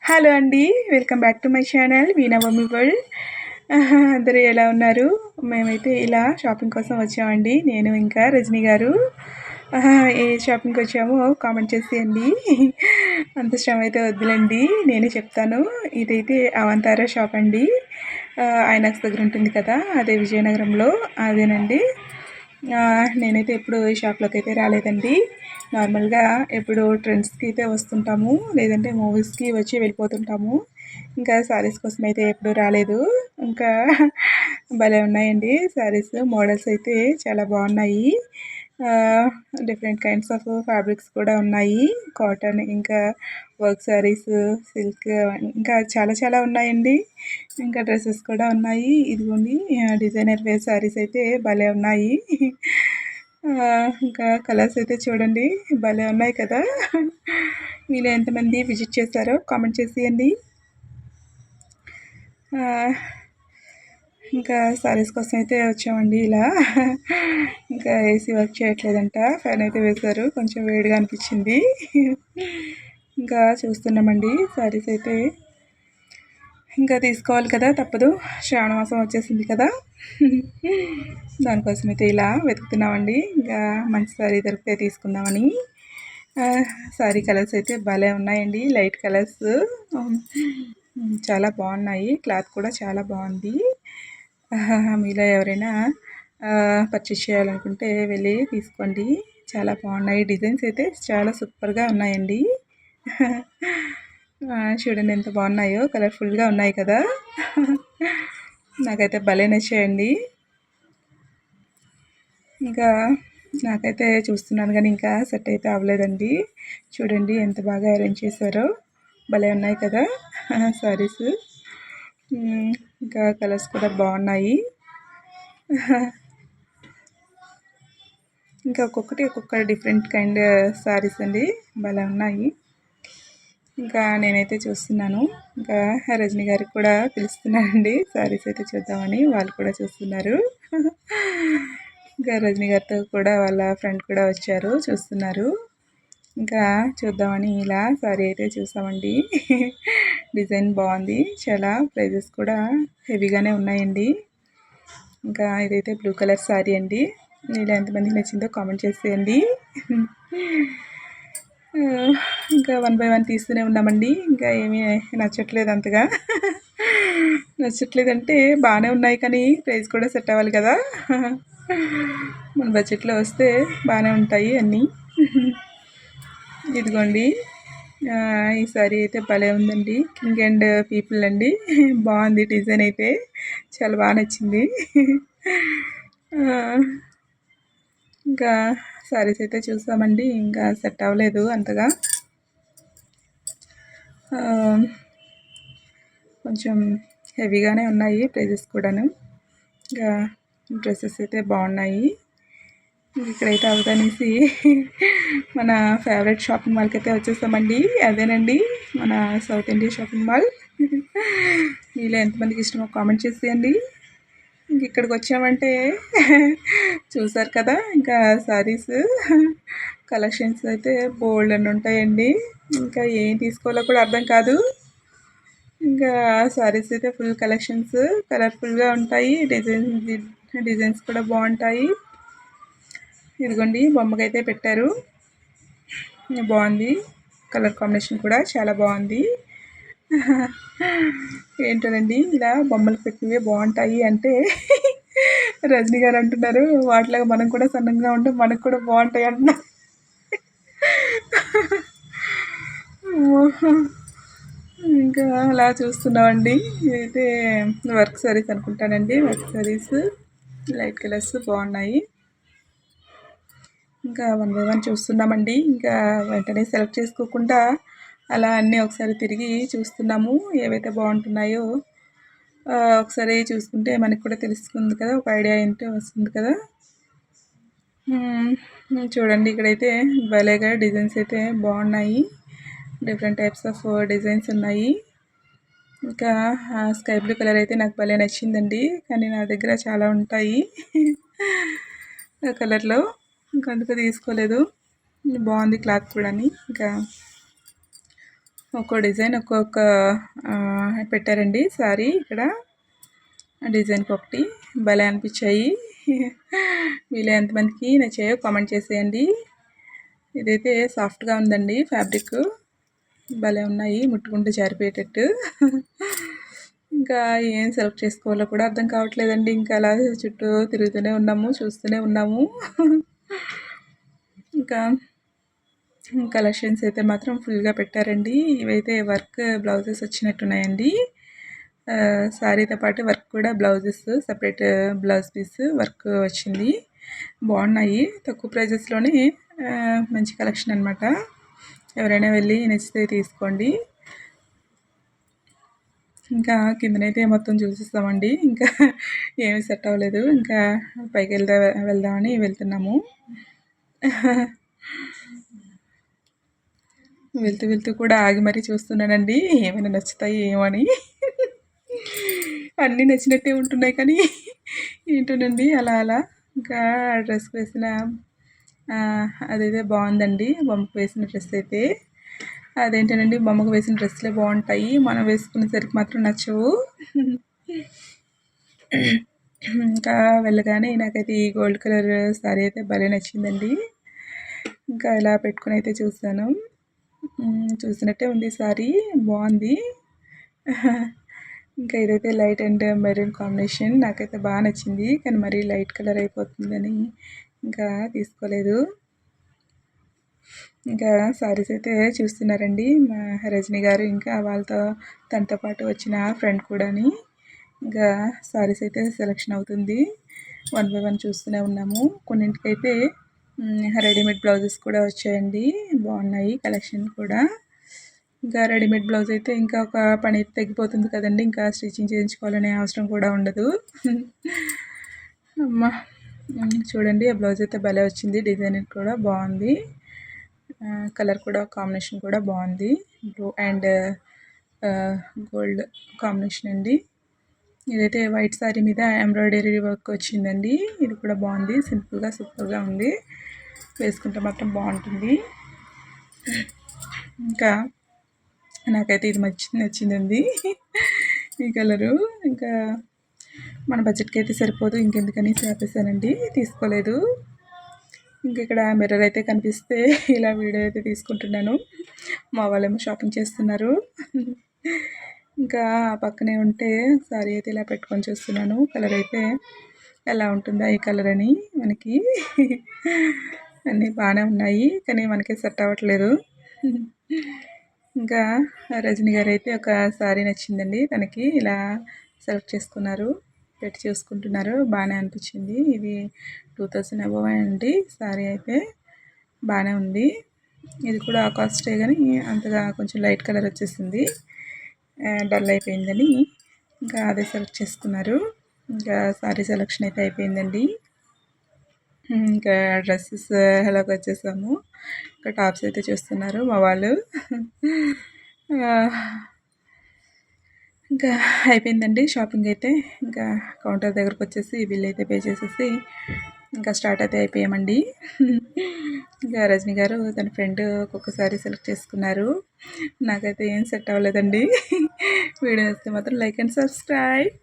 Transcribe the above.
Hello అండి. Welcome back to my channel veena mummy world. అందరూ ఎలా ఉన్నారు? మేమైతే ఇలా షాపింగ్ కోసం వచ్చామండి. నేను ఇంకా రజనీ గారు. ఏ షాపింగ్‌కి వచ్చామో కామెంట్ చేసేయండి. అంత శ్రమ అయితే వద్దులేండి. నేనే చెప్తాను. ఇదైతే అవంతార షాప్ అండి. ఐనాక్స్ దగ్గర ఉంటుంది కదా! అదే విజయనగరంలో అదేనండి. నేనైతే ఎప్పుడు ఈ షాప్‌లోకి అయితే రాలేదండి. నార్మల్‌గా ఎప్పుడు ట్రెండ్స్‌కి అయితే వస్తుంటాము. లేదంటే మూవీస్‌కి వచ్చి వెళ్ళిపోతుంటాము. ఇంకా శారీస్ కోసం అయితే ఎప్పుడు రాలేదు. ఇంకా భలే ఉన్నాయండి శారీస్. మోడల్స్ అయితే చాలా బాగున్నాయి. డిఫరెంట్ కైండ్స్ ఆఫ్ ఫ్యాబ్రిక్స్ కూడా ఉన్నాయి. కాటన్, ఇంకా వర్క్ శారీస్, సిల్క్, ఇంకా చాలా చాలా ఉన్నాయండి. ఇంకా డ్రెస్సెస్ కూడా ఉన్నాయి. ఇదిగోండి డిజైనర్ వేర్ శారీస్ అయితే భలే ఉన్నాయి. ఇంకా కలర్స్ అయితే చూడండి భలే ఉన్నాయి కదా! మీలో ఎంతమంది విజిట్ చేశారో కామెంట్ చేసేయండి. ఇంకా శారీస్ కోసం అయితే వచ్చామండి ఇలా. ఇంకా ఏసీ వర్క్ చేయట్లేదంట. ఫ్యాన్ అయితే వేశారు. కొంచెం వేడిగా అనిపించింది. ఇంకా చూస్తున్నామండి శారీస్ అయితే. ఇంకా తీసుకోవాలి కదా, తప్పదు. శ్రావణ మాసం వచ్చేసింది కదా, దానికోసం అయితే ఇలా వెతుకుతున్నామండి. ఇంకా మంచి శారీ దొరికితే తీసుకుందామని. శారీ కలర్స్ అయితే భలే ఉన్నాయండి. లైట్ కలర్స్ చాలా బాగున్నాయి. క్లాత్ కూడా చాలా బాగుంది. మీలో ఎవరైనా పర్చేస్ చేయాలనుకుంటే వెళ్ళి తీసుకోండి. చాలా బాగున్నాయి. డిజైన్స్ అయితే చాలా సూపర్గా ఉన్నాయండి. చూడండి ఎంత బాగున్నాయో. కలర్ఫుల్గా ఉన్నాయి కదా! నాకైతే భలే నచ్చాయండి. ఇంకా నాకైతే చూస్తున్నాను కానీ ఇంకా సెట్ అయితే అవ్వలేదండి. చూడండి ఎంత బాగా అరేంజ్ చేశారో. భలే ఉన్నాయి కదా శారీస్. ఇంకా కలర్స్ కూడా బాగున్నాయి. ఇంకా ఒక్కొక్క డిఫరెంట్ కైండ్ శారీస్ అండి. భలే ఉన్నాయి. ఇంకా నేనైతే చూస్తున్నాను. ఇంకా రజనీ గారికి కూడా పిలుస్తున్నానండి శారీస్ అయితే చూద్దామని. వాళ్ళు కూడా చూస్తున్నారు. ఇంకా రజనీ గారితో కూడా వాళ్ళ ఫ్రెండ్ కూడా వచ్చారు, చూస్తున్నారు. ఇంకా చూద్దామని ఇలా శారీ అయితే చూసామండి. డిజైన్ బాగుంది. చాలా ప్రైజెస్ కూడా హెవీగానే ఉన్నాయండి. ఇంకా ఇదైతే బ్లూ కలర్ శారీ అండి. ఇలా ఎంతమందికి నచ్చిందో కామెంట్ చేసేయండి. ఇంకా 1 బై 1 తీస్తూనే ఉన్నామండి. ఇంకా ఏమీ నచ్చట్లేదు అంతగా. నచ్చట్లేదంటే బాగానే ఉన్నాయి కానీ ప్రైస్ కూడా సెట్ అవ్వాలి కదా. మన బడ్జెట్లో వస్తే బాగానే ఉంటాయి అన్నీ. ఇదిగోండి ఈ సారీ అయితే భలే ఉందండి. కింగ్ అండ్ పీపుల్ అండి. బాగుంది డిజైన్ అయితే. చాలా బాగా నచ్చింది. ఇంకా సారీస్ అయితే చూసామండి. ఇంకా సెట్ అవ్వలేదు అంతగా. కొంచెం హెవీగానే ఉన్నాయి ప్రైజెస్ కూడాను. ఇంకా డ్రెస్సెస్ అయితే బాగున్నాయి. ఇక్కడైతే అవదనేసి మన ఫేవరెట్ షాపింగ్ మాల్కి అయితే వచ్చేసామండి. అదేనండి మన సౌత్ ఇండియా షాపింగ్ మాల్. మీలో ఎంతమందికి ఇష్టమో కామెంట్ చేసేయండి. ఇంక ఇక్కడికి వచ్చామంటే చూసారు కదా, ఇంకా శారీస్ కలెక్షన్స్ అయితే బోల్డ్ అని ఉంటాయండి. ఇంకా ఏం తీసుకోవాలో కూడా అర్థం కాదు. ఇంకా శారీస్ అయితే ఫుల్ కలెక్షన్స్ కలర్ఫుల్గా ఉంటాయి. డిజైన్స్ కూడా బాగుంటాయి. ఇదిగోండి బొమ్మకైతే పెట్టారు. బాగుంది. కలర్ కాంబినేషన్ కూడా చాలా బాగుంది. ఏంటోనండి ఇలా బొమ్మలు పెట్టినవే బాగుంటాయి అంటే రజనీ గారు అంటున్నారు వాటిలాగా మనం కూడా సన్నంగా ఉంటే మనకు కూడా బాగుంటాయి అంటున్నారు. ఇంకా అలా చూస్తున్నామండి. ఇదైతే వర్క్ సారీస్ అనుకుంటానండి. వర్క్ సారీస్ లైట్ కలర్స్ బాగున్నాయి. ఇంకా 1 బై 1 చూస్తున్నామండి. ఇంకా వెంటనే సెలెక్ట్ చేసుకోకుండా అలా అన్నీ ఒకసారి తిరిగి చూస్తున్నాము. ఏవైతే బాగుంటున్నాయో ఒకసారి చూసుకుంటే మనకు కూడా తెలుస్తుంది కదా, ఒక ఐడియా ఏంటో వస్తుంది కదా. చూడండి ఇక్కడైతే భలేగా డిజైన్స్ అయితే బాగున్నాయి. డిఫరెంట్ టైప్స్ ఆఫ్ డిజైన్స్ ఉన్నాయి. ఇంకా స్కై బ్లూ కలర్ అయితే నాకు భలే నచ్చిందండి. కానీ నా దగ్గర చాలా ఉంటాయి ఆ కలర్లో. ఇంకా అందుకే తీసుకోలేదు. బాగుంది క్లాత్ కూడా. ఇంకా ఒక్కో డిజైన్ ఒక్కొక్క పెట్టారండి సారీ. ఇక్కడ డిజైన్కి ఒకటి భలే అనిపించాయి. మీలో ఎంతమందికి నచ్చాయో కామెంట్ చేసేయండి. ఇదైతే సాఫ్ట్గా ఉందండి ఫ్యాబ్రిక్, భలే ఉన్నాయి, ముట్టుకుంటే జారిపోయేటట్టు. ఇంకా ఏం సెలెక్ట్ చేసుకోవాలో కూడా అర్థం కావట్లేదండి. ఇంకా అలా చుట్టూ తిరుగుతూనే ఉన్నాము, చూస్తూనే ఉన్నాము. ఇంకా కలెక్షన్స్ అయితే మాత్రం ఫుల్గా పెట్టారండి. ఇవైతే వర్క్ బ్లౌజెస్ వచ్చినట్టున్నాయండి. శారీతో పాటు వర్క్ కూడా blouses separate blouse piece work వచ్చింది. బాగున్నాయి, తక్కువ ప్రైజెస్లోనే మంచి కలెక్షన్ అనమాట. ఎవరైనా వెళ్ళి నచ్చితే తీసుకోండి. ఇంకా కిందనైతే మొత్తం చూసిస్తామండి. ఇంకా ఏమీ సెట్ అవ్వలేదు, ఇంకా పైకి వెళ్దామని వెళ్తున్నాము. వెళ్తూ కూడా ఆగి మరీ చూస్తున్నానండి, ఏమైనా నచ్చుతాయి ఏమని. అన్నీ నచ్చినట్టే ఉంటున్నాయి కానీ ఏంటోనండి అలా అలా. ఇంకా డ్రెస్ వేసిన అదైతే బాగుందండి, బొమ్మకు వేసిన డ్రెస్ అయితే. అదేంటనండి బొమ్మకు వేసిన డ్రెస్లే బాగుంటాయి, మనం వేసుకునేసరికి మాత్రం నచ్చవు. ఇంకా వెళ్ళగానే నాకైతే ఈ గోల్డ్ కలర్ శారీ అయితే భలే నచ్చిందండి. ఇంకా ఇలా పెట్టుకుని అయితే చూసాను, చూసినట్టే ఉంది శారీ, బాగుంది. ఇంకా ఇదైతే లైట్ అండ్ మెరూన్ కాంబినేషన్, నాకైతే బాగా నచ్చింది. కానీ మరీ లైట్ కలర్ అయిపోతుందని ఇంకా తీసుకోలేదు. ఇంకా శారీస్ అయితే చూస్తున్నారండి మా రజనీ గారు, ఇంకా వాళ్ళతో తనతో పాటు వచ్చిన ఫ్రెండ్ కూడాని. ఇంకా శారీస్ అయితే సెలెక్షన్ అవుతుంది, 1 by 1 చూస్తూనే ఉన్నాము. కొన్నింటికైతే రెడీమేడ్ బ్లౌజెస్ కూడా వచ్చాయండి, బాగున్నాయి కలెక్షన్ కూడా. ఇంకా రెడీమేడ్ బ్లౌజ్ అయితే ఇంకా ఒక పని తగ్గిపోతుంది కదండి, ఇంకా స్టిచ్చింగ్ చేయించుకోవాలనే అవసరం కూడా ఉండదు. అమ్మ చూడండి, ఆ బ్లౌజ్ అయితే భలే వచ్చింది, డిజైన్ కూడా బాగుంది, కలర్ కూడా కాంబినేషన్ కూడా బాగుంది, బ్లూ అండ్ గోల్డ్ కాంబినేషన్ అండి. ఇదైతే వైట్ శారీ మీద ఎంబ్రాయిడరీ వర్క్ వచ్చిందండి, ఇది కూడా బాగుంది, సింపుల్గా సూపర్గా ఉంది, వేసుకుంటే మాత్రం బాగుంటుంది. ఇంకా నాకైతే ఇది నచ్చిందండి ఈ కలరు. ఇంకా మన బడ్జెట్కి అయితే సరిపోదు, ఇంకెందుకని ఆపేసానండి, తీసుకోలేదు. ఇంక ఇక్కడ మిర్రర్ అయితే కనిపిస్తే ఇలా వీడియో అయితే తీసుకుంటున్నాను. మా వాళ్ళేమో షాపింగ్ చేస్తున్నారు. ఇంకా పక్కనే ఉంటే సారీ అయితే ఇలా పెట్టుకొని చూస్తున్నాను, కలర్ అయితే ఎలా ఉంటుందా ఈ కలర్ అని. మనకి అన్నీ బాగానే ఉన్నాయి కానీ మనకి సెట్ అవ్వట్లేదు. ఇంకా రజనీ గారు అయితే ఒక సారీ నచ్చిందండి, తనకి ఇలా సెలెక్ట్ చేసుకున్నారు, పెట్టి చూసుకుంటున్నారు, బాగానే అనిపించింది. ఇది 2000 అబవ్ అండి సారీ అయితే, బాగానే ఉంది. ఇది కూడా కాస్టే కానీ అంతగా కొంచెం లైట్ కలర్ వచ్చేసింది, డల్ అయిపోయిందని ఇంకా అదే సెలెక్ట్ చేసుకున్నారు. ఇంకా సారీ సెలెక్షన్ అయితే అయిపోయిందండి. ఇంకా డ్రెస్సెస్ ఎలాగ వచ్చేసాము. ఇంకా టాప్స్ అయితే చూస్తున్నారు మా వాళ్ళు. ఇంకా అయిపోయిందండి షాపింగ్ అయితే. ఇంకా కౌంటర్ దగ్గరకు వచ్చేసి బిల్ అయితే పే చేసేసి ఇంకా స్టార్ట్ అయితే అయిపోయామండి. ఇంకా రజనీ గారు తన ఫ్రెండ్ ఒక్కొక్కసారి సెలెక్ట్ చేసుకున్నారు, నాకైతే ఏం సెట్ అవ్వలేదండి. వీడియో వస్తే మాత్రం లైక్ అండ్ సబ్స్క్రైబ్.